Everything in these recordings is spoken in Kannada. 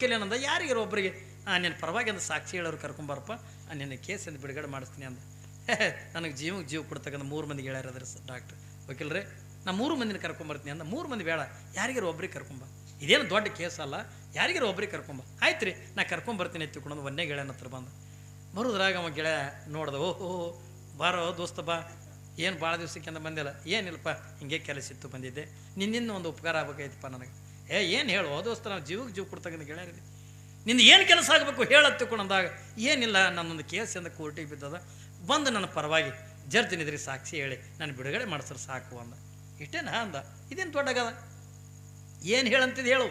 ಏನಂದ ಯಾರಿಗಾರ ಒಬ್ಬರಿಗೆ ನಿನ್ನ ಪರವಾಗಿ ಅಂದ ಸಾಕ್ಷಿ ಹೇಳೋರು ಕರ್ಕೊಂಬಾರಪ್ಪ ನಿನ್ನ ಕೇಸಿಂದ ಬಿಡುಗಡೆ ಮಾಡಿಸ್ತೀನಿ ಅಂದ. ನನಗೆ ಜೀವ ಕೊಡ್ತಕ್ಕಂಥ 3 ಮಂದಿಗೆ ಹೇಳ್ಯಾರದ್ರಿ ಡಾಕ್ಟ್ರ್ ವಕೀಲ್ರೆ, ನಾ 3 ಮಂದಿನ ಕರ್ಕೊಂಬರ್ತೀನಿ ಅಂದ. 3 ಮಂದಿ ಬೇಡ, ಯಾರಿಗಾರ ಒಬ್ರಿಗೆ ಕರ್ಕೊಂಬ, ಇದೇನು ದೊಡ್ಡ ಕೇಸ್ ಅಲ್ಲ, ಯಾರಿಗಾರ ಒಬ್ರಿಗೆ ಕರ್ಕೊಂಬ. ಆಯ್ತು ರೀ, ನಾ ಕರ್ಕೊಂಬರ್ತೀನಿ ಎತ್ತಿಕೊಂಡು ಒಂದೇ ಗೆಳೆಯನ ಹತ್ರ ಬಂದ. ಬರೋದ್ರಾಗ ಅವ ಗೆಳೆಯ ನೋಡ್ದ, ಓಹೋ ಬಾರೋ ದೋಸ್ತ ಬಾ, ಏನು ಭಾಳ ದಿವ್ಸಕ್ಕೆ ಅಂತ ಬಂದಿಲ್ಲ. ಏನಿಲ್ಲಪ್ಪ, ಹಿಂಗೆ ಕೆಲಸ ಇತ್ತು ಬಂದಿದ್ದೆ, ನಿನ್ನಿಂದ ಒಂದು ಉಪಕಾರ ಆಗ್ಬೇಕಾಯ್ತಪ್ಪ ನನಗೆ. ಏನು ಹೇಳು ದೋಸ್ತ, ನಾವು ಜೀವ ಕೊಡ್ತಕ್ಕಂಥ ಗೆಳೆಯರಿದೆ, ನಿಂದು ಏನು ಕೆಲಸ ಆಗಬೇಕು ಹೇಳತ್ತಿಕೊಂಡಂದಾಗ, ಏನಿಲ್ಲ ನನ್ನೊಂದು ಕೇಸಿಂದ ಕೋರ್ಟಿಗೆ ಬಿದ್ದದ, ಬಂದು ನನ್ನ ಪರವಾಗಿ ಜಡ್ಜಿನಿದ್ರಿಗೆ ಸಾಕ್ಷಿ ಹೇಳಿ ನಾನು ಬಿಡುಗಡೆ ಮಾಡಿಸ್ರೆ ಸಾಕು ಅಂದ. ಇಷ್ಟೇನಾ ಅಂದ. ಇದೇನು ದೊಡ್ಡಗದ, ಏನು ಹೇಳಂತಿದ್ದು ಹೇಳು.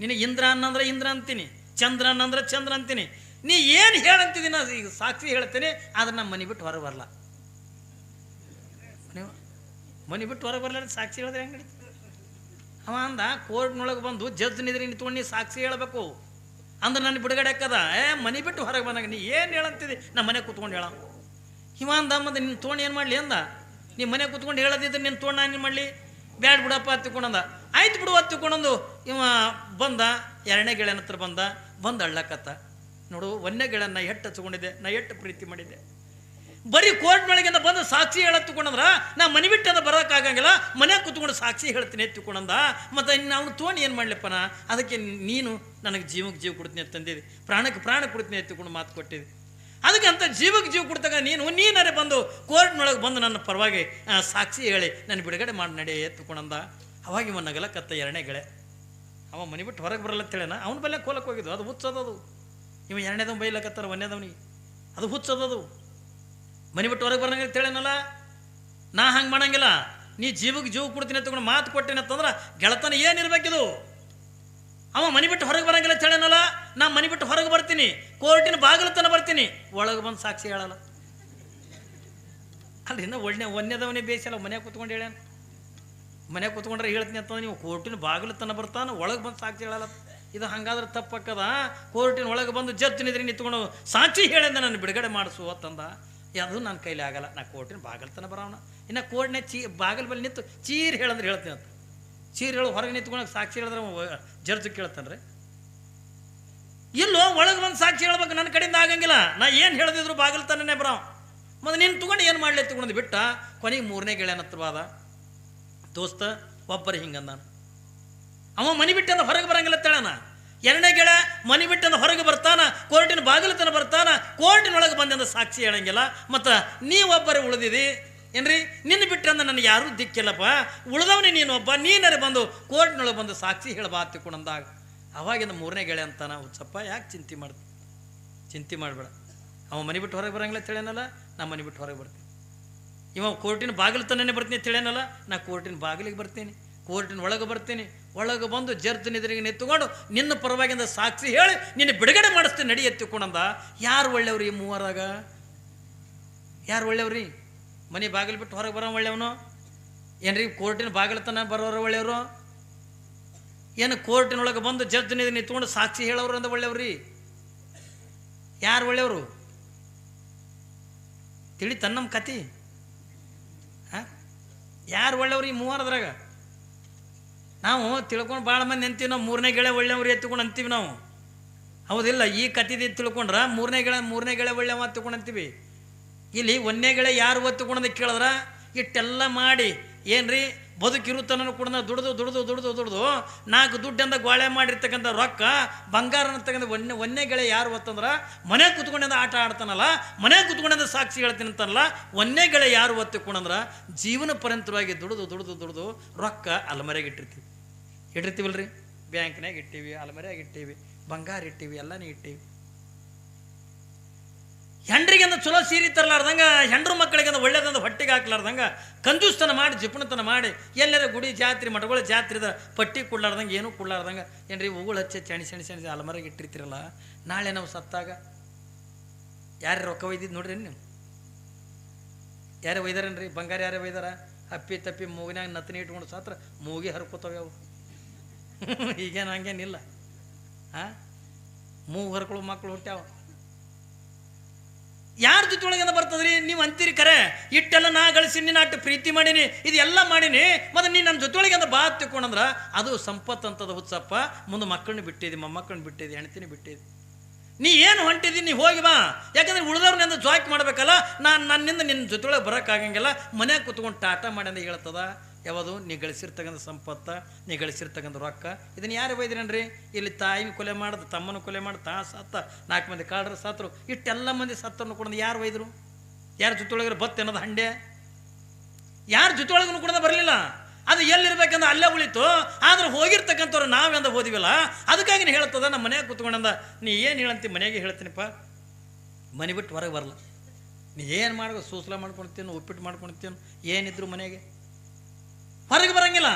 ನಿನಗೆ ಇಂದ್ರ ಅನ್ನಂದ್ರೆ ಇಂದ್ರ ಅಂತೀನಿ, ಚಂದ್ರ ಅನ್ನಂದ್ರೆ ಚಂದ್ರ ಅಂತೀನಿ, ನೀ ಏನು ಹೇಳಂತಿದ್ದೀನಿ ನಾ ಈಗ ಸಾಕ್ಷಿ ಹೇಳ್ತೀನಿ, ಆದ್ರೆ ನಮ್ಮ ಮನೆ ಬಿಟ್ಟು ಹೊರಗೆ ಬರಲ್ಲ. ನೀವು ಮನೆ ಬಿಟ್ಟು ಹೊರಗೆ ಬರಲ್ಲ ಸಾಕ್ಷಿ ಹೇಳಿದ್ರೆ ಹೆಂಗೆ ನಡೀತದೆ? ಅವ ಅಂದ, ಕೋರ್ಟ್ನೊಳಗೆ ಬಂದು ಜಡ್ಜ್ನಿದ್ರಿ ನಿಂತ್ಕೊಂಡು ನೀ ಸಾಕ್ಷಿ ಹೇಳಬೇಕು ಅಂದ್ರೆ ನಾನು ಬಿಡುಗಡೆ ಹಾಕದ. ಮನೆ ಬಿಟ್ಟು ಹೊರಗೆ ಬಂದಾಗ ನೀ ಏನು ಹೇಳಂತಿದ್ದಿ, ನಮ್ಮ ಮನೆ ಕೂತ್ಕೊಂಡು ಹೇಳ. ಇವ ಅಂದ, ಮತ್ತೆ ನಿನ್ನ ತೊಗೊಂಡು ಏನು ಮಾಡಲಿ ಅಂದ. ನೀ ಮನೆ ಕೂತ್ಕೊಂಡು ಹೇಳದಿದ್ರೆ ನಿನ್ನ ತೊಗೊಂಡು ನಾನು ಏನು ಮಾಡಲಿ, ಬ್ಯಾಡ್ ಬಿಡಪ್ಪ ಹತ್ತಿಕೊಂಡಂದ. ಆಯ್ತು ಬಿಡು ಹತ್ತಿಕೊಂಡಂದು. ಇವ ಬಂದ, 2ನೇ ಗೆಳೆಯನ ಹತ್ರ ಬಂದು ಅಳ್ಳಕತ್ತ. ನೋಡು, 1ನೇ ಗೆಳೆಯನ ನಾ ಎಷ್ಟು ಹಚ್ಕೊಂಡಿದ್ದೆ, ನಾ ಎಷ್ಟು ಪ್ರೀತಿ ಮಾಡಿದ್ದೆ, ಬರೀ ಕೋರ್ಟ್ನೊಳಗಿಂದ ಬಂದು ಸಾಕ್ಷಿ ಹೇಳತ್ತುಕೊಂಡಂದ್ರ ನಾ ಮನೆ ಬಿಟ್ಟದ ಬರೋಕ್ಕಾಗಂಗಿಲ್ಲ, ಮನೆ ಕೂತ್ಕೊಂಡು ಸಾಕ್ಷಿ ಹೇಳ್ತೀನಿ ಎತ್ತಿಕೊಂಡಂದ. ಮತ್ತು ಅವ್ನು ತೊಗೊಂಡು ಏನು ಮಾಡ್ಲಿಪ್ಪ ನಾ, ಅದಕ್ಕೆ ನೀನು ನನಗೆ ಜೀವ ಕೊಡ್ತೀನಿ ಅಂತ ತಂದಿದ್ದೆ, ಪ್ರಾಣಕ್ಕೆ ಪ್ರಾಣ ಕೊಡ್ತೀನಿ ಎತ್ತಿಕೊಂಡು ಮಾತು ಕೊಟ್ಟಿದ್ದೆ. ಅದಕ್ಕೆ ಅಂತ ಜೀವ ಕೊಡ್ತಾಗ ನೀನಾರೆ ಬಂದು ಕೋರ್ಟ್ನೊಳಗೆ ಬಂದು ನನ್ನ ಪರವಾಗಿ ಸಾಕ್ಷಿ ಹೇಳಿ ನಾನು ಬಿಡುಗಡೆ ಮಾಡಿ ನಡೆ ಎತ್ತುಕೊಂಡಂದ. ಅವಾಗ ಇವ ನಗಲಕತ್ತ 2ನೇ ಗೆಳೆ. ಅವ ಮನೆ ಬಿಟ್ಟು ಹೊರಗೆ ಬರಲತ್ತೇಳೇನ, ಅವನ ಬಲ್ಲೆ ಕೋಲಕ್ಕೆ ಹೋಗಿದ್ದು, ಅದು ಹುಚ್ಚದದು. ಇವ 2ನೇದವ್ ಬೈಲಕತ್ತಾರ, 1ನೇದವನಿಗೆ ಅದು ಹುಚ್ಚದದು. ಮನೆ ಬಿಟ್ಟು ಹೊರಗೆ ಬರಂಗಿಲ್ಲ ತಿಳೇನಲ್ಲ, ನಾ ಹಂಗೆ ಮಾಡಂಗಿಲ್ಲ. ನೀ ಜೀವ ಕೊಡ್ತೀನಿ ತಗೊಂಡು ಮಾತು ಕೊಟ್ಟೇನೆ ಅಂತಂದ್ರೆ ಗೆಳತನ ಏನಿರ್ಬೇಕಿದು. ಅವ ಮನೆ ಬಿಟ್ಟು ಹೊರಗೆ ಬರಂಗಿಲ್ಲ ತಿಳೇನಲ್ಲ, ನಾ ಮನೆ ಬಿಟ್ಟು ಹೊರಗೆ ಬರ್ತೀನಿ, ಕೋರ್ಟಿನ ಬಾಗಿಲತನ ಬರ್ತೀನಿ, ಒಳಗೆ ಬಂದು ಸಾಕ್ಷಿ ಹೇಳಲ್ಲ. ಅಲ್ಲಿ ಇನ್ನು 1ನೇದವನೇ ಬೇಯಿಸಲ್ಲ, ಮನೆ ಕೂತ್ಕೊಂಡು ಹೇಳ್ಯಾನ. ಮನೆ ಕೂತ್ಕೊಂಡ್ರೆ ಹೇಳ್ತೀನಿ ಅಂತಂದ್ರೆ ನೀವು ಕೋರ್ಟಿನ ಬಾಗಿಲತನ ಬರ್ತಾನೆ, ಒಳಗೆ ಬಂದು ಸಾಕ್ಷಿ ಹೇಳಲ್ಲ. ಇದು ಹಂಗಾದ್ರೆ ತಪ್ಪಕ್ಕದ. ಕೋರ್ಟಿನ ಒಳಗೆ ಬಂದು ಜಡ್ಜ್ನಿದ್ರಿ ನಿಂತ್ಕೊಂಡು ಸಾಕ್ಷಿ ಹೇಳಿಂದ ನಾನು ಬಿಡುಗಡೆ ಮಾಡಿಸು ಅಂತಂದ. ಅದು ನನ್ನ ಕೈಲಿ ಆಗಲ್ಲ, ನಾ ಕೋರ್ಟಿನ ಬಾಗಿಲತನ ಬರೋಣ. ಇನ್ನು ಕೋರ್ಟ್ನೇ ಬಾಗಿಲು ಬಲ್ಲಿ ನಿಂತು ಚೀರ್ ಹೇಳಂದ್ರೆ ಹೇಳ್ತೀನಿ ಅಂತ. ಚೀರ್ ಹೇಳು ಹೊರಗೆ ನಿಂತ್ಕೊಂಡು ಸಾಕ್ಷಿ ಹೇಳಿದ್ರೆ ಜಡ್ಜ್ ಕೇಳ್ತಾನ್ರಿ. ಇಲ್ಲೋ, ಒಳಗೆ ಬಂದು ಸಾಕ್ಷಿ ಹೇಳ್ಬೇಕು, ನನ್ನ ಕಡೆಯಿಂದ ಆಗಂಗಿಲ್ಲ. ನಾ ಏನು ಹೇಳ್ದಿದ್ರು ಬಾಗಿಲತನೇ ಬರೋ. ಮತ್ತು ನೀನು ತೊಗೊಂಡು ಏನು ಮಾಡಲಿ ಎತ್ಕೊಂಡು ಬಿಟ್ಟ. ಕೊನೆಗೆ 3ನೇ ಗೆಳೆಯನ ಹತ್ರ ಬಾದ. ದೋಸ್ತ ಒಬ್ಬರು ಹಿಂಗಂದ, ಅವ ಮನೆ ಬಿಟ್ಟಂದ ಹೊರಗೆ ಬರಂಗಿಲ್ಲ ತೇಳನ. 2ನೇ ಗೆಳೆಯ ಮನೆ ಬಿಟ್ಟಂದ ಹೊರಗೆ ಬರ್ತಾನ, ಕೋರ್ಟಿನ ಬಾಗಿಲತನ ಬರ್ತಾನ, ಕೋರ್ಟಿನೊಳಗೆ ಬಂದಂದ ಸಾಕ್ಷಿ ಹೇಳಂಗಿಲ್ಲ. ಮತ್ತು ನೀವೊಬ್ಬರೇ ಉಳಿದಿದಿ ಏನ್ರಿ, ನಿನ್ನ ಬಿಟ್ಟಂದ ನನಗೆ ಯಾರೂ ದಿಕ್ಕಿಲ್ಲಪ್ಪ, ಉಳಿದವನೇ ನೀನೊಬ್ಬ, ನೀನರೆ ಬಂದು ಕೋರ್ಟ್ನೊಳಗೆ ಬಂದು ಸಾಕ್ಷಿ ಹೇಳಬಾ ಹತ್ತಿಕೊಂಡಂದಾಗ. ಅವಾಗಿಂದ 3ನೇ ಗೆಳೆಯ ಅಂತಾನ, ಹುಚ್ಚಪ್ಪ ಯಾಕೆ ಚಿಂತೆ ಮಾಡಬೇಡ, ಅವ ಮನೆ ಬಿಟ್ಟು ಹೊರಗೆ ಬರಂಗಿಲ್ಲ ತಿಳೇನಲ್ಲ, ನಾ ಮನೆ ಬಿಟ್ಟು ಹೊರಗೆ ಬರ್ತೀನಿ. ಇವ ಕೋರ್ಟಿನ ಬಾಗಿಲು ಬರ್ತೀನಿ ತಿಳೇನಲ್ಲ, ನಾ ಕೋರ್ಟಿನ ಬಾಗಿಲಿಗೆ ಬರ್ತೀನಿ, ಕೋರ್ಟಿನ ಒಳಗೆ ಬರ್ತೀನಿ. ಒಳಗೆ ಬಂದು ಜಡ್ಜ್ನಿದ್ರಿಗೆ ನಿಂತುಕೊಂಡು ನಿನ್ನ ಪರವಾಗಿಂದ ಸಾಕ್ಷಿ ಹೇಳಿ ನಿನ್ನ ಬಿಡುಗಡೆ ಮಾಡಿಸ್ತೀನಿ ನಡಿ ಎತ್ತಿಕೊಂಡಂದ. ಯಾರು ಒಳ್ಳೆಯವ್ರಿ 3ರಾಗ? ಯಾರು ಒಳ್ಳೆಯವ್ರಿ? ಮನೆ ಬಾಗಿಲು ಬಿಟ್ಟು ಹೊರಗೆ ಬರೋ ಒಳ್ಳೆಯವನು ಏನ್ರಿ? ಕೋರ್ಟಿನ ಬಾಗಿಲತನ ಬರೋರು ಒಳ್ಳೆಯವರು ಏನು? ಕೋರ್ಟಿನೊಳಗೆ ಬಂದು ಜಡ್ಜ್ನಿದ್ರೆ ನಿಂತ್ಕೊಂಡು ಸಾಕ್ಷಿ ಹೇಳೋರು ಅಂದ ಒಳ್ಳೆಯವ್ರಿ? ಯಾರು ಒಳ್ಳೆಯವರು ತಿಳಿ ತನ್ನಮ್ಮ ಕತಿ? ಯಾರು ಒಳ್ಳೆಯವ್ರಿ 3ರದ್ರಾಗ? ನಾವು ತಿಳ್ಕೊಂಡು ಭಾಳ ಮಂದಿ ಅಂತೀವಿ, ನಾವು 3ನೇ ಗೆಳೆ ಒಳ್ಳೆಯವ್ರು ಎತ್ಕೊಂಡು ಅಂತೀವಿ ನಾವು, ಹೌದಿಲ್ಲ? ಈ ಕತ್ತಿದ್ದು ತಿಳ್ಕೊಂಡ್ರೆ 3ನೇ ಗೆಳೆ ಒಳ್ಳೆಯವ ಎತ್ಕೊಂಡು ಅಂತೀವಿ. ಇಲ್ಲಿ 1ನೇ ಗೆಳೆ ಯಾರು ಒತ್ತುಕೊಂಡಂದು ಕೇಳಿದ್ರೆ ಇಟ್ಟೆಲ್ಲ ಮಾಡಿ ಏನ್ರಿ ಬದುಕಿರುತ್ತನೂ ಕೂಡ ದುಡ್ದು 4 ದುಡ್ಡಿಂದ ಗೋಳೆ ಮಾಡಿರ್ತಕ್ಕಂಥ ರೊಕ್ಕ ಬಂಗಾರ ಅಂತಕ್ಕಂಥ 1ನೇ ಗೆಳೆ ಯಾರು ಒತ್ತಂದ್ರೆ ಮನೆ ಕೂತ್ಕೊಂಡಿಂದ ಆಟ ಆಡ್ತಾನಲ್ಲ, ಮನೆ ಕೂತ್ಕೊಂಡಿಂದ ಸಾಕ್ಷಿ ಹೇಳ್ತೀನಿ ಅಂತಾನಲ್ಲ, 1ನೇ ಗೆಳೆ ಯಾರು ಒತ್ತುಕೊಂಡಂದ್ರೆ ಜೀವನ ಪರ್ಯಂತರವಾಗಿ ದುಡ್ದು ರೊಕ್ಕ ಅಲ್ಮರೆಗೆ ಇಟ್ಟಿರ್ತೀವಲ್ರಿ, ಬ್ಯಾಂಕ್ನಾಗ ಇಟ್ಟೀವಿ, ಅಲ್ಮರೆಯಾಗಿ ಇಟ್ಟೀವಿ, ಬಂಗಾರ ಇಟ್ಟೀವಿ, ಎಲ್ಲನೇ ಇಟ್ಟೀವಿ. ಹೆಂಡ್ರಿಗೆಂದ ಚಲೋ ಸೀರೆ ತರಲಾರ್ದಂಗ, ಹೆಂಡ್ರ ಮಕ್ಕಳಿಗೆಂದ ಒಳ್ಳೇದಂದ ಹೊಟ್ಟೆಗೆ ಹಾಕ್ಲಾರ್ದಂಗ, ಕಂಜೂಸ್ತನ ಮಾಡಿ ಜಿಪುಣತನ ಮಾಡಿ ಎಲ್ಲರ ಗುಡಿ ಜಾತ್ರೆ ಮಠಗಳ ಜಾತ್ರೆದ ಪಟ್ಟಿ ಕೊಡ್ಲಾರ್ದಂಗೆ, ಏನೂ ಕೊಡ್ಲಾರ್ದಂಗ ಏನ್ರಿ ಹೂಗಳು ಹಚ್ಚಿ ಸೆಣಸಿ ಅಲಮರೆಗೆ ಇಟ್ಟಿರ್ತಿರಲ್ಲ, ನಾಳೆ ನಾವು ಸತ್ತಾಗ ಯಾರು ರೊಕ್ಕ ಒಯ್ದಿದ್ದು ನೋಡ್ರಿ ನೀವು? ಯಾರೇ ಒಯ್ದಾರೇನ್ರಿ? ಬಂಗಾರ ಯಾರೇ ಒಯ್ದಾರ? ಅಪ್ಪಿ ತಪ್ಪಿ ಮೂಗಿನಾಗ ನತ್ತನಿ ಇಟ್ಕೊಂಡು ಸಾತ್ರ ಮೂಗಿ ಹರ್ಕೋತಾವೆ ಅವು. ಈಗೇನು ಹಂಗೇನಿಲ್ಲ. ಮೂಗು ಹರ್ಕೊಳ್ಳೋ ಮಕ್ಕಳು ಹುಟ್ಟ್ಯಾವ. ಯಾರ ಜೊತೆ ಒಳಗೆಲ್ಲ ಬರ್ತದ್ರಿ? ನೀವು ಅಂತೀರಿ ಖರೆ, ಇಟ್ಟೆಲ್ಲ ನಾ ಗಳಿಸಿ ನಿನ್ನ ಅಟ್ಟು ಪ್ರೀತಿ ಮಾಡೀನಿ, ಇದೆಲ್ಲ ಮಾಡೀನಿ, ಮತ್ತು ನೀನು ನನ್ನ ಜೊತೆಯೊಳಗೆ ಅಂತ ಬಾ ತಿಳ್ಕೊಂಡ್ರ ಅದು ಸಂಪತ್ತು ಅಂತದ ಹುಚ್ಚಪ್ಪ. ಮುಂದೆ ಮಕ್ಕಳನ್ನ ಬಿಟ್ಟಿದ್ದಿ, ಮೊಮ್ಮಕ್ಕಳನ್ನ ಬಿಟ್ಟಿದ್ದಿ, ಹೆಣ್ತಿನಿ ಬಿಟ್ಟಿದ್ದಿ. ನೀ ಏನು ಹೊಂಟಿದ್ದೀನಿ, ನೀ ಹೋಗಿ ಬಾ. ಯಾಕಂದ್ರೆ ಉಳಿದವ್ರನ್ನಿಂದ ಜಾಯ್ಕ್ ಮಾಡಬೇಕಲ್ಲ. ನನ್ನಿಂದ ನಿನ್ನ ಜೊತೆಯೊಳಗೆ ಬರೋಕ್ಕಾಗಂಗಿಲ್ಲ. ಮನ್ಯಾಗ ಕೂತ್ಕೊಂಡು ಟಾಟಾ ಮಾಡಿ ಅಂತ ಹೇಳ್ತದ. ಯಾವುದು? ನೀ ಗಳಿಸಿರ್ತಕ್ಕಂಥ ಸಂಪತ್ತ, ನೀ ಗಳಿಸಿರ್ತಕ್ಕಂಥ ರೊಕ್ಕ. ಇದನ್ನು ಯಾರು ಬೈದ್ರೇನ್ರಿ? ಇಲ್ಲಿ ತಾಯಿನ ಕೊಲೆ ಮಾಡ್ದು, ತಮ್ಮನ ಕೊಲೆ ಮಾಡಿ ತಾ ಸತ್ತ, 4 ಮಂದಿ ಕಾಡ್ರು ಸತ್ರು, ಇಷ್ಟೆಲ್ಲ ಮಂದಿ ಸತ್ತನ್ನು ಕೂಡ ಯಾರು ಬೈದರು? ಯಾರ ಜೊತೆಯೊಳಗೆ ಬತ್ತ ಅನ್ನೋದು ಹಂಡೆ? ಯಾರ ಜೊತೆಯೊಳಗೂ ಕೂಡ ಬರಲಿಲ್ಲ. ಅದು ಎಲ್ಲಿರ್ಬೇಕಂದ್ರೆ ಅಲ್ಲೇ ಉಳಿತು. ಆದ್ರೆ ಹೋಗಿರ್ತಕ್ಕಂಥವ್ರು ನಾವೆಂದ ಹೋದಿವಲ್ಲ, ಅದಕ್ಕಾಗಿ ಹೇಳ್ತದ. ನಮ್ಮ ಮನ್ಯಾಗ ಕೂತ್ಕೊಂಡಂದ ನೀ ಏನು ಹೇಳಂತಿ? ಮನೆಯಾಗೆ ಹೇಳ್ತೀನಿಪ್ಪ, ಮನೆ ಬಿಟ್ಟು ಹೊರಗೆ ಬರಲ್ಲ. ನೀ ಏನು ಮಾಡ್ಕೊ, ಸೂಸ್ಲ ಮಾಡ್ಕೊಳ್ತೀನಿ, ಉಪ್ಪಿಟ್ಟು ಮಾಡ್ಕೊಳ್ತೀನಿ, ಏನಿದ್ರು ಮನೆಗೆ ಹೊರಗೆ ಬರಂಗಿಲ್ಲ.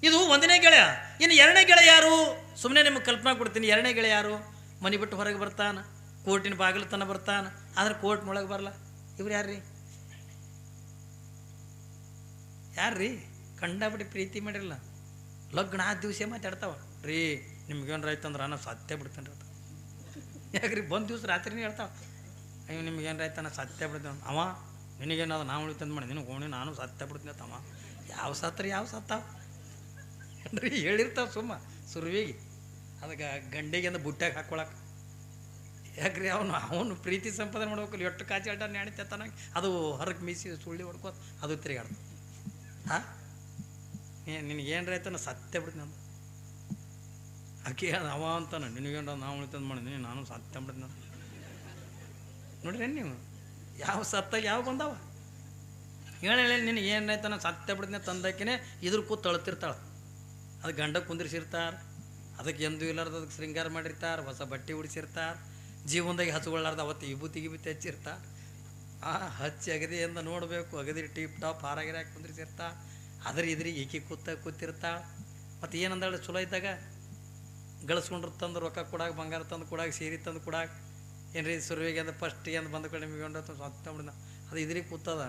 ಇದು 1ನೇ ಗೆಳೆಯ. ಇನ್ನು 2ನೇ ಗೆಳೆಯ ಯಾರು? ಸುಮ್ಮನೆ ನಿಮಗೆ ಕಲ್ಪನಾ ಕೊಡ್ತೀನಿ. 2ನೇ ಗೆಳೆಯ ಯಾರು? ಮನೆ ಬಿಟ್ಟು ಹೊರಗೆ ಬರ್ತಾನ, ಕೋರ್ಟಿನ ಬಾಗಿಲು ತನ ಬರ್ತಾನ, ಆದ್ರೆ ಕೋರ್ಟ್ನೊಳಗೆ ಬರಲ್ಲ. ಇವ್ರು ಯಾರ್ರೀ? ಯಾರ್ರೀ? ಕಂಡಾಬಿಟ್ಟು ಪ್ರೀತಿ ಮಾಡಿರಲ್ಲ, ಲಗ್ನ ಆದ ದಿವಸ ಮಾತಾಡ್ತಾವ. ರೀ ನಿಮ್ಗೇನಾರ ಆಯ್ತಂದ್ರೆ ನಾನು ಸತ್ಯ ಬಿಡ್ತೇನೆ ರೀ. ಯಾಕ್ರಿ? ಬಂದು ದಿವ್ಸ ರಾತ್ರಿನೇ ಹೇಳ್ತಾವ, ಅಯ್ಯೋ ನಿಮ್ಗೇನಾರ ಆಯ್ತು ನಾನು ಸತ್ಯ ಬಿಡ್ತೇನೆ. ಅವ ನಿನಗೇನಾದ್ರು ನಾವು ಉಳಿತಂದು ಮಾಡಿ ನಿನಗೆ ಹೋಣಿ ನಾನು ಸತ್ಯ ಬಿಡ್ತೀನಿ ಅವ. ಯಾವ ಸತ್ರಿ ಯಾವ ಸತ್ತಾವ ರೀ? ಹೇಳಿರ್ತಾವ ಸುಮ್ಮ ಸುರುವಿಗೆ. ಅದಕ್ಕೆ ಗಂಡಿಗೆ ಅಂದ ಬುಟ್ಟ್ಯಾಗ ಹಾಕ್ಕೊಳಕ್ಕೆ. ಯಾಕ್ರಿ? ಅವನು ಪ್ರೀತಿ ಸಂಪಾದನೆ ಮಾಡ್ಬೇಕು. ಎಷ್ಟು ಕಾಚಿ ಆಟ ನಾಣಿತಾನ, ಅದು ಹೊರಗೆ ಮೀಸಿ ಸುಳ್ಳಿ ಹೊಡ್ಕೋತ ಅದು ತಿರುಗಾಡ್ದು. ಹಾಂ, ನಿನಗೇನ್ರ ಆಯ್ತಾನ ಸತ್ಯ ಬಿಡ್ತೀನಿ ಅಂತ. ಆಕೆ ಅವ ಅಂತಾನ, ನಿನಗೇನ ನಾವು ಉಳಿತಂದು ಮಾಡಿದ್ದೀನಿ ನಾನು ಸತ್ಯ ಬಿಡ್ತೀನಿ ಅಂತ. ನೋಡ್ರಿ ನೀವು ಯಾವ ಸತ್ತಾಗ ಯಾವ ಬಂದಾವ? ಹೇಳಿ ನಿನಗೆ ಏನಾಯ್ತಾನ ಸತ್ಯ ಬಿಡ್ತೀನಿ ತಂದಾಕಿನೇ ಇದ್ರ ಕೂತ್ ತಳ್ತಿರ್ತಾಳೆ. ಅದು ಗಂಡ ಕುಂದಿರ್ಸಿರ್ತಾರೆ, ಅದಕ್ಕೆ ಎಂದೂ ಇಲ್ಲಾರ್ದು ಅದಕ್ಕೆ ಶೃಂಗಾರ ಮಾಡಿರ್ತಾರೆ, ಹೊಸ ಬಟ್ಟೆ ಉಡಿಸಿರ್ತಾರೆ, ಜೀವನದಾಗೆ ಹಚ್ಕೊಳ್ಳಾರ್ದು ಅವತ್ತು ಇಬುತಿ ಹಚ್ಚಿರ್ತಾರೆ. ಹಚ್ಚಿ ಅಗದಿ ಎಂದು ನೋಡಬೇಕು, ಅಗದಿ ಟಿಪ್ ಟಾಪ್ ಹಾರಾಗಿರಾಕಿ ಕುಂದಿರ್ಸಿರ್ತಾಳೆ. ಅದ್ರ ಇದ್ರಿಗೆ ಈಕಿ ಕೂತಿರ್ತಾಳೆ. ಮತ್ತು ಏನಂದಾಳೆ? ಚಲೋ ಇದ್ದಾಗ ಗಳಿಸ್ಕೊಂಡ್ರು ತಂದು ರೊಕ್ಕ ಕೊಡಾಗ, ಬಂಗಾರ ತಂದು ಕೊಡಾಗ, ಸೀರೆ ತಂದು ಕೊಡಾಗ, ಏನ್ರಿ ಸುರುವಿಗೆ ಅಂದ ಫಸ್ಟಿಗೆ ಅಂತ ಬಂದ ಕಡೆ ನಿಮಗೆ ಸತ್ತ ಬಿಡ. ಅದು ಇದ್ರಿಗೆ ಕೂತದ.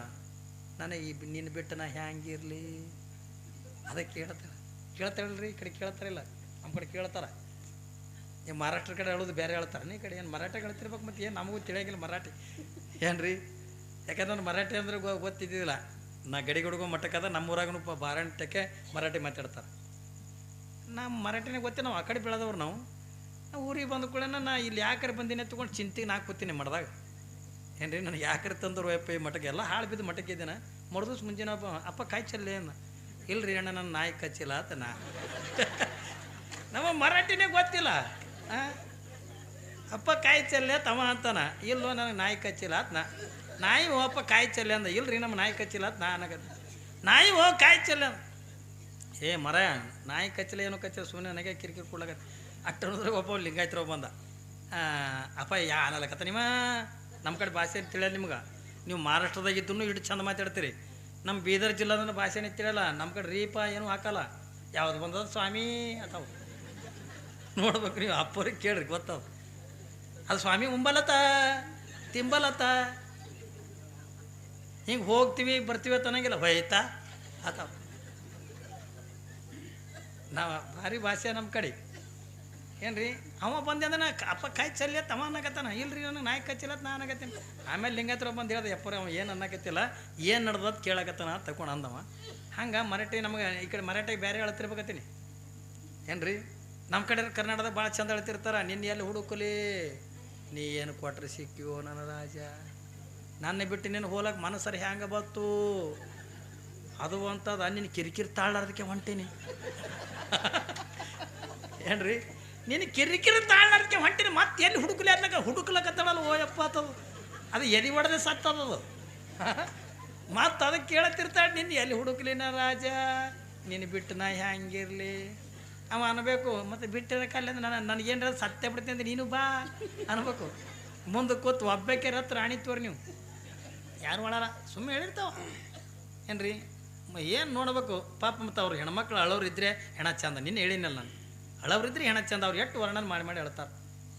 ನನಗೆ ನಿನ್ನ ಬಿಟ್ಟು ನಾ ಹ್ಯಾಂಗಿರಲಿ? ಅದಕ್ಕೆ ಕೇಳ್ತಾಳಲ್ರಿ. ಈ ಕಡೆ ಕೇಳ್ತಾರಿಲ್ಲ, ನಮ್ಮ ಕಡೆ ಕೇಳ್ತಾರೆ. ಈ ಮಹಾರಾಷ್ಟ್ರ ಕಡೆ ಹೇಳೋದು ಬೇರೆ ಹೇಳ್ತಾರೆ. ಈ ಕಡೆ ಏನು ಮರಾಠಿ ಹೇಳ್ತಿರ್ಬೇಕು. ಮತ್ತು ಏನು ನಮಗೂ ತಿಳಿಯಾಗಿಲ್ಲ ಮರಾಠಿ ಏನ್ರಿ? ಯಾಕಂದ್ರೆ ನಾನು ಮರಾಠಿ ಅಂದ್ರೆ ಗೊತ್ತಿದ್ದಿಲ್ಲ. ನಾ ಗಡಿ ಹುಡುಗೋ ಮಟ್ಟಕ್ಕದ ನಮ್ಮೂರಾಗೂ ಬಾರಾಟಕ್ಕೆ ಮರಾಠಿ ಮಾತಾಡ್ತಾರೆ. ನಮ್ಮ ಮರಾಠಿನೇ ಗೊತ್ತೇ. ನಾವು ಆ ಕಡೆ ಬೆಳೆದವ್ರು. ನಾವು ಊರಿಗೆ ಬಂದ ಕೂಡ ನಾ ಇಲ್ಲಿ ಯಾಕರೆ ಬಂದಿನಿ ತೊಗೊಂಡು ಚಿಂತೆಗೆ ನಾ ಕೂತೀನಿ ಮಠದಾಗ. ಏನ್ರಿ ನನಗೆ ಯಾಕರೆ ತಂದರು ಅಪ್ಪ ಈ ಮಠಕ್ಕೆ ಎಲ್ಲ ಹಾಳು ಬಿದ್ದು ಮಠಕ್ಕೆ ಇದ್ದೇನೆ. ದಿವ್ಸ ಮುಂಜಾನೆ ಅಪ್ಪ ಕಾಯಿ ಚೆಲ್ಲೆ ಅನ್ನ. ಇಲ್ರಿ ಅಣ್ಣ ನನ್ನ ನಾಯಿ ಕಚ್ಚಿಲ್ಲ ಆತ. ನಮ್ಮ ಮರಾಠಿನೇ ಗೊತ್ತಿಲ್ಲ. ಅಪ್ಪ ಕಾಯಿ ಚೆಲ್ಲೆ ತವ ಅಂತಾನ. ಇಲ್ಲೋ ನನಗೆ ನಾಯಿ ಕಚ್ಚಿಲ್ಲ ಆತ್ನ. ನಾಯಿ ಅಪ್ಪ ಕಾಯಿ ಚೆಲ್ಲೆ ಅಂದ. ಇಲ್ರಿ ನಮ್ಮ ನಾಯಿ ಕಚ್ಚಿಲ್ಲ ಆತ. ನಾ ಅನ್ನಕತ್ತ ನಾಯಿ ಕಾಯಿ ಚೆಲ್ಲೆ ಅಂದ. ಏ ಮರ ನಾಯಿ ಕಚ್ಚಲ ಏನೋ ಕಚ್ಚಲ ಸುಮ್ಮನೆ ನನಗೆ ಕಿರಿಕಿರಿ ಕೊಡ್ಲಾಗತ್ತೆ. ಅಟ್ಟೋದ್ರೆ ಒಬ್ಬ ಲಿಂಗಾಯತರ ಬಂದ. ಅಪ್ಪ ಯಾ ಅನ್ನಲಕತ್ತ ನಿಮ್ಮ ನಮ್ಮ ಕಡೆ ಭಾಷೆ ತಿಳಿಯಲ್ಲ ನಿಮ್ಗೆ. ನೀವು ಮಹಾರಾಷ್ಟ್ರದಾಗಿದ್ದೂ ಇಟ್ಟು ಚಂದ ಮಾತಾಡ್ತೀರಿ. ನಮ್ಮ ಬೀದರ್ ಜಿಲ್ಲಾದ ಭಾಷೆನೇ ತಿಳಿಯಲ್ಲ. ನಮ್ಮ ಕಡೆ ರೀಪ ಏನೂ ಹಾಕಲ್ಲ. ಯಾವ್ದು ಬಂದದ ಸ್ವಾಮಿ ಅಥವಾ ನೋಡ್ಬೇಕು ನೀವು. ಅಪ್ಪರಿಗೆ ಕೇಳ್ರಿ ಗೊತ್ತವ. ಅದು ಸ್ವಾಮಿ ಉಂಬಲತ್ತ ತಿಂಬಲತ್ತ ಹಿಂಗೆ ಹೋಗ್ತೀವಿ ಬರ್ತೀವಿ ಅನ್ನಂಗಿಲ್ಲ. ಹೊಯ್ತಾ ಅಥವಾ ನಾವು ಭಾರಿ ಭಾಷೆ ನಮ್ಮ ಕಡೆ. ಏನ್ರಿ ಅವ ಬಂದೆ ಅಂದ್ರೆ ಅಪ್ಪ ಕಾಯಿ ಚಲ್ಲಿ ಅವ ಅನ್ನಕತ್ತಾನ. ಇಲ್ರಿ ನನಗೆ ನಾಯಿ ಕಚ್ಚಿಲ್ಲ ನಾ ಅನ್ನಕತ್ತೀನಿ. ಆಮೇಲೆ ಲಿಂಗಾಯತ್ರ ಬಂದು ಹೇಳ್ದೆ ಎಪ್ಪರ ಅವ ಏನು ಅನ್ನಕತ್ತಿಲ್ಲ, ಏನು ನಡ್ದದ್ ಕೇಳಕತ್ತಾನ ತಗೊಂಡು ಅಂದವ. ಹಂಗೆ ಮರಾಠಿ ನಮಗೆ ಈ ಕಡೆ ಮರಾಠಿ ಬೇರೆ ಹೇಳ್ತಿರ್ಬೇಕತ್ತೀನಿ. ಏನ್ರಿ ನಮ್ಮ ಕಡೆ ಕರ್ನಾಟಕದಾಗ ಭಾಳ ಚಂದ ಹೇಳ್ತಿರ್ತಾರೆ. ನಿನ್ನ ಎಲ್ಲಿ ಹುಡುಕಲಿ, ನೀ ಏನು ಕೊಟ್ರೆ ಸಿಕ್ಕಿವೋ ನನ್ನ ರಾಜ, ನನ್ನ ಬಿಟ್ಟು ನೀನು ಹೋಲಕ್ಕೆ ಮನಸ್ಸರಿ ಹ್ಯಾಂಗ ಬತ್ತು ಅದು ಅಂತದ. ನಿನ್ನ ಕಿರಿಕಿರಿ ತಾಳಾರ್ದಕ್ಕೆ ಹೊಂಟೀನಿ. ಏನ್ರಿ ನೀನು ಕಿರಿಕಿರಿ ತಾಳಾರ್ದಕ್ಕೆ ಹೊಂಟೀನಿ. ಮತ್ತೆ ಎಲ್ಲಿ ಹುಡುಕಲಿ ಅದ್ಲಾಗ ಹುಡುಕ್ಲಕತ್ತಲ್ಲ. ಓಯಪ್ಪ ಅಂತದು ಅದು ಎದಿ ಹೊಡೆದೇ ಸತ್ತದದು. ಮತ್ತು ಅದಕ್ಕೆ ಕೇಳತ್ತಿರ್ತಾಳೆ, ನಿನ್ನ ಎಲ್ಲಿ ಹುಡುಕ್ಲಿನ ರಾಜ, ನೀನು ಬಿಟ್ಟು ನಾ ಹ್ಯಾಂಗಿರಲಿ ಅವ ಅನ್ಬೇಕು. ಮತ್ತು ಬಿಟ್ಟಿರಕ್ಕಲ್ಲ ಅಂದ್ರೆ ನನಗೇನ್ರ ಸತ್ಯ ಬಿಡ್ತೀನಿ ಅಂದ್ರೆ ನೀನು ಬಾ ಅನ್ಬೇಕು. ಮುಂದೆ ಕೂತು ಒಬ್ಬಕ್ಕೆ ಹತ್ರ ರಾಣಿತ್ವರಿ ನೀವು ಯಾರು ಮಾಡಾರ ಸುಮ್ಮನೆ ಹೇಳಿರ್ತಾವ. ಏನ್ರಿ ಏನು ನೋಡ್ಬೇಕು ಪಾಪ. ಮತ್ತು ಅವ್ರು ಹೆಣ್ಮಕ್ಳು ಅಳವ್ರು ಇದ್ದರೆ ಹೆಣ ಚಂದ. ನಿನ್ನ ಹೇಳಿನಲ್ಲ ನಾನು, ಅಳವ್ರಿದ್ರೆ ಹೆಣ ಚಂದ. ಅವ್ರು ಎಷ್ಟು ವರ್ಣನ ಮಾಡಿ ಹೇಳ್ತಾರೆ.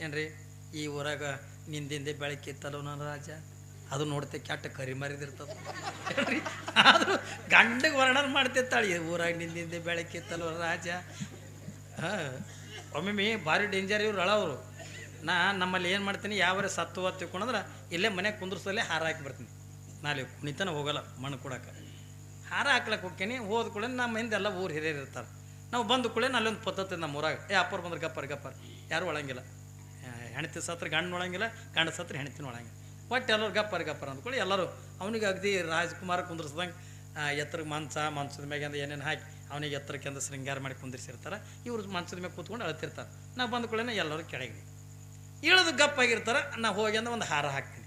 ಏನ್ರಿ ಈ ಊರಾಗ ನಿಂದಿಂದೆ ಬೆಳಕಿತ್ತಲ್ಲೋ ನನ್ನ ರಾಜ, ಅದು ನೋಡ್ತೆ ಕೆಟ್ಟ ಕರಿ ಮರಿದಿರ್ತದೆ. ಹೇಳ್ರಿ ಅದು ಗಂಡಗೆ ವರ್ಣನ ಮಾಡ್ತಿರ್ತಾಳೆ. ಊರಾಗ ನಿಂದಿಂದೆ ಬೆಳಕಿತ್ತಲ್ಲೋ ರಾಜ. ಒಮ್ಮೆ ಭಾರಿ ಡೇಂಜರ್ ಇವ್ರು ಅಳವರು. ನಮ್ಮಲ್ಲಿ ಏನು ಮಾಡ್ತೀನಿ ಯಾವರೇ ಸತ್ತು ತಿಳ್ಕೊಂಡ್ರೆ ಇಲ್ಲೇ ಮನೆಗೆ ಕುಂದ್ರಸಲ್ಲೇ ಹಾರ ಹಾಕಿ ಬರ್ತೀನಿ. ನಾಳೆ ಕುಣಿತನ ಹೋಗಲ್ಲ ಮಣ್ಣು ಕೊಡಕ್ಕೆ. ಹಾರ ಹಾಕ್ಲಕ್ಕೆ ಹೋಗ್ತೀನಿ. ಹೋದ ಕೂಡ ನಮ್ಮ ಹಿಂದೆಲ್ಲ ಊರು ಹಿರಿಯರು ಇರ್ತಾರೆ. ನಾವು ಬಂದು ಕೂಡ ಅಲ್ಲೊಂದು ಪದ್ಧತಿ ನಮ್ಮ ಊರಾಗ ಅಪ್ಪರು ಬಂದ್ರೆ ಗಪ್ಪರ್ ಯಾರು ಒಳಂಗಿಲ್ಲ. ಹೆಣ್ತಿ ಸತ್ರ ಗಂಡು ಒಳಂಗಿಲ್ಲ, ಗಂಡ ಸತ್ರ ಹೆಣ್ತಿನ ಒಳಂಗಿಲ್ಲ. ಒಟ್ಟು ಎಲ್ಲರೂ ಗಪ್ಪರ್ ಅಂದ್ಕೊಳ್ಳಿ. ಎಲ್ಲರೂ ಅವನಿಗೆ ಅಗದಿ ರಾಜ್ಕುಮಾರ ಕುಂದ್ರಿಸ್ದಂಗೆ ಎತ್ತರಕ್ಕೆ ಮಂಚದ ಮ್ಯಾಗಿಂದ ಏನೇನು ಹಾಕಿ ಅವನಿಗೆ ಎತ್ತರಕ್ಕೆಂದು ಶೃಂಗಾರ ಮಾಡಿ ಕುಂದಿರ್ಸಿರ್ತಾರೆ. ಇವ್ರು ಮಂಚದ ಮ್ಯಾಗೆ ಕೂತ್ಕೊಂಡು ಅಳ್ತಿರ್ತಾರೆ. ನಾವು ಬಂದ ಕೂಡ ಎಲ್ಲರೂ ಕೆಳಗೆ ಇಳಿದು ಗಪ್ಪಾಗಿರ್ತಾರೆ. ನಾವು ಹೋಗಿ ಅಂದ್ರೆ ಒಂದು ಹಾರ ಹಾಕ್ತೀನಿ.